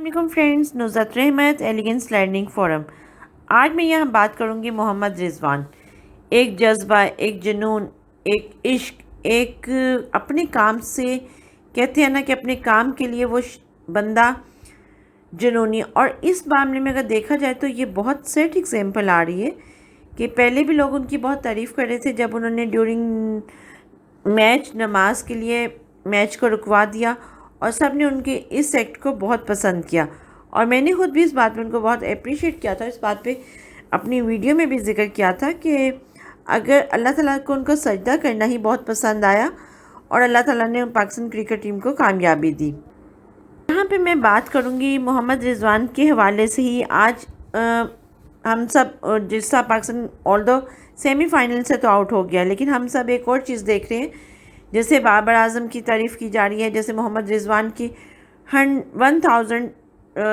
السلام فرینڈز، نصرت رحمت elegance learning forum. آج میں یہاں بات کروں گی محمد رضوان۔ ایک جذبہ، ایک جنون، ایک عشق، ایک اپنے کام سے کہتے ہیں نا کہ اپنے کام کے لیے وہ بندہ جنونی۔ اور اس معاملے میں اگر دیکھا جائے تو یہ بہت سیٹ ایگزامپل آ رہی ہے کہ پہلے بھی لوگ ان کی بہت تعریف کر رہے تھے جب انہوں نے ڈیورنگ میچ نماز کے لیے میچ کو رکوا دیا، اور سب نے ان کے اس ایکٹ کو بہت پسند کیا، اور میں نے خود بھی اس بات میں ان کو بہت اپریشیٹ کیا تھا۔ اس بات پہ اپنی ویڈیو میں بھی ذکر کیا تھا کہ اگر اللہ تعالیٰ کو ان کو سجدہ کرنا ہی بہت پسند آیا، اور اللہ تعالیٰ نے پاکستان کرکٹ ٹیم کو کامیابی دی۔ یہاں پہ میں بات کروں گی محمد رضوان کے حوالے سے ہی۔ آج ہم سب جس طرح پاکستان آلدو سیمی فائنل سے تو آؤٹ ہو گیا، لیکن ہم سب ایک اور چیز دیکھ رہے ہیں، جیسے بابر اعظم کی تعریف کی جا رہی ہے، جیسے محمد رضوان کی 1000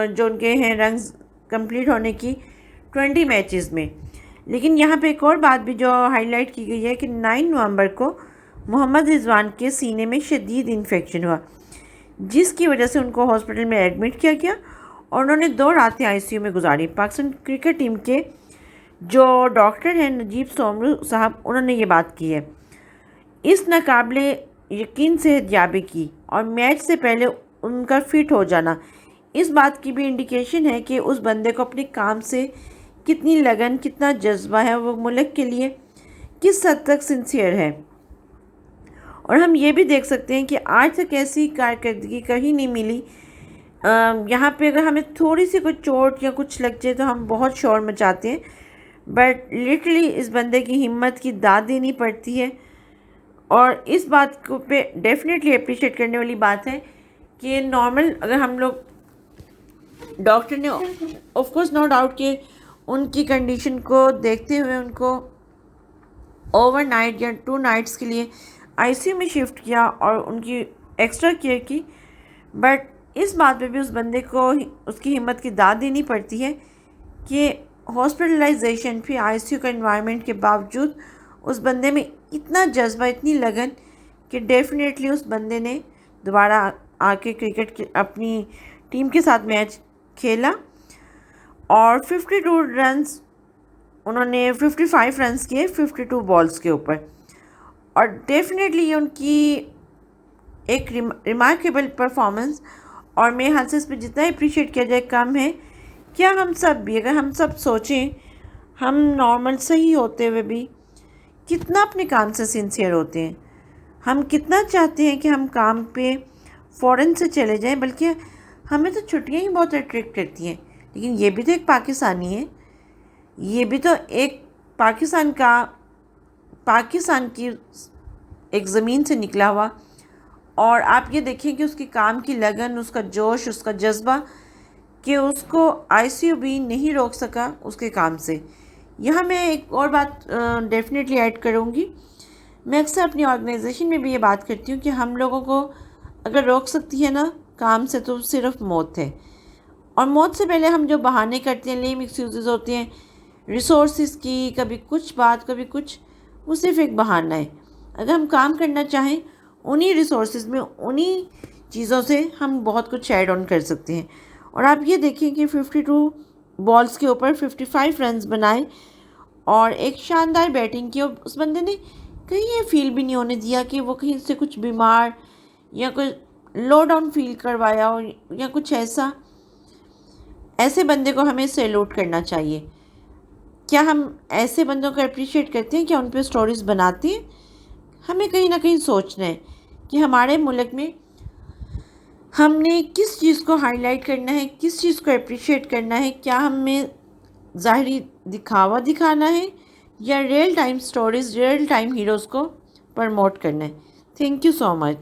جو ان کے ہیں رنز کمپلیٹ ہونے کی 20 میچز میں۔ لیکن یہاں پہ ایک اور بات بھی جو ہائی لائٹ کی گئی ہے کہ 9 نومبر کو محمد رضوان کے سینے میں شدید انفیکشن ہوا، جس کی وجہ سے ان کو ہاسپٹل میں ایڈمٹ کیا گیا، اور انہوں نے 2 راتیں ICU میں گزاری۔ پاکستان کرکٹ ٹیم کے جو ڈاکٹر ہیں نجیب سومرو صاحب، انہوں نے یہ بات کی ہے۔ اس ناقابل یقین صحت یابی کی اور میچ سے پہلے ان کا فٹ ہو جانا اس بات کی بھی انڈیکیشن ہے کہ اس بندے کو اپنے کام سے کتنی لگن، کتنا جذبہ ہے، وہ ملک کے لیے کس حد تک سنسیئر ہے۔ اور ہم یہ بھی دیکھ سکتے ہیں کہ آج تک ایسی کارکردگی کہیں نہیں ملی۔ یہاں پہ اگر ہمیں تھوڑی سی کوئی چوٹ یا کچھ لگ جائے تو ہم بہت شور مچاتے ہیں، بٹ لٹرلی اس بندے کی ہمت کی داد دینی پڑتی ہے۔ اور اس بات کو پہ ڈیفینیٹلی اپریشیٹ کرنے والی بات ہے کہ نارمل اگر ہم لوگ ڈاکٹر نے آف کورس نو ڈاؤٹ کہ ان کی کنڈیشن کو دیکھتے ہوئے ان کو اوور نائٹ یا 2 نائٹس کے لیے ICU میں شفٹ کیا اور ان کی ایکسٹرا کیئر کی، بٹ اس بات پہ بھی اس بندے کو اس کی ہمت کی داد دینی پڑتی ہے کہ ہاسپٹلائزیشن پھر ICU کا انوائرمنٹ کے باوجود اس بندے میں اتنا جذبہ، اتنی لگن کہ ڈیفینیٹلی اس بندے نے دوبارہ آ کے کرکٹ اپنی ٹیم کے ساتھ میچ کھیلا، اور 52 رنز انہوں نے 55 رنز کیے 52 بالز کے اوپر، اور ڈیفینیٹلی یہ ان کی ایک ریمارکیبل پرفارمنس، اور میرے حال سے اس پہ جتنا اپریشیٹ کیا جائے کم ہے۔ کیا ہم سب بھی، اگر ہم سب سوچیں، ہم نارمل صحیح ہوتے ہوئے بھی کتنا اپنے کام سے سنسیئر ہوتے ہیں، ہم کتنا چاہتے ہیں کہ ہم کام پہ فوراً سے چلے جائیں، بلکہ ہمیں تو چھٹیاں ہی بہت اٹریکٹ کرتی ہیں۔ لیکن یہ بھی تو ایک پاکستانی ہے، یہ بھی تو ایک پاکستان کی ایک زمین سے نکلا ہوا، اور آپ یہ دیکھیں کہ اس کی کام کی لگن، اس کا جوش، اس کا جذبہ، کہ اس کو ICU بھی نہیں روک سکا اس کے کام سے۔ یہاں میں ایک اور بات ڈیفینیٹلی ایڈ کروں گی۔ میں اکثر اپنی آرگنائزیشن میں بھی یہ بات کرتی ہوں کہ ہم لوگوں کو اگر روک سکتی ہے نا کام سے تو صرف موت ہے، اور موت سے پہلے ہم جو بہانے کرتے ہیں، لیم ایکسکیوزز ہوتے ہیں ریسورسز کی، کبھی کچھ بات کبھی کچھ، وہ صرف ایک بہانہ ہے۔ اگر ہم کام کرنا چاہیں انہی ریسورسز میں، انہی چیزوں سے ہم بہت کچھ ایڈ آن کر سکتے ہیں۔ اور آپ یہ دیکھیں کہ 52 بالز کے اوپر 55 رنز بنائے اور ایک شاندار بیٹنگ کی، اور اس بندے نے کہیں یہ فیل بھی نہیں ہونے دیا کہ وہ کہیں سے کچھ بیمار یا کوئی لو ڈاؤن فیل کروایا ہو یا کچھ ایسا۔ ایسے بندے کو ہمیں سیلوٹ کرنا چاہیے۔ کیا ہم ایسے بندوں کو اپریشیٹ کرتے ہیں؟ کیا ان پہ سٹوریز بناتے ہیں؟ ہمیں کہیں نہ کہیں سوچنا ہے کہ ہمارے ملک میں ہم نے کس چیز کو ہائی لائٹ کرنا ہے، کس چیز کو اپریشیٹ کرنا ہے۔ کیا ہمیں ظاہری دکھاوا دکھانا ہے یا real time stories, real time heroes کو پروموٹ کرنا ہے؟ Thank you so much.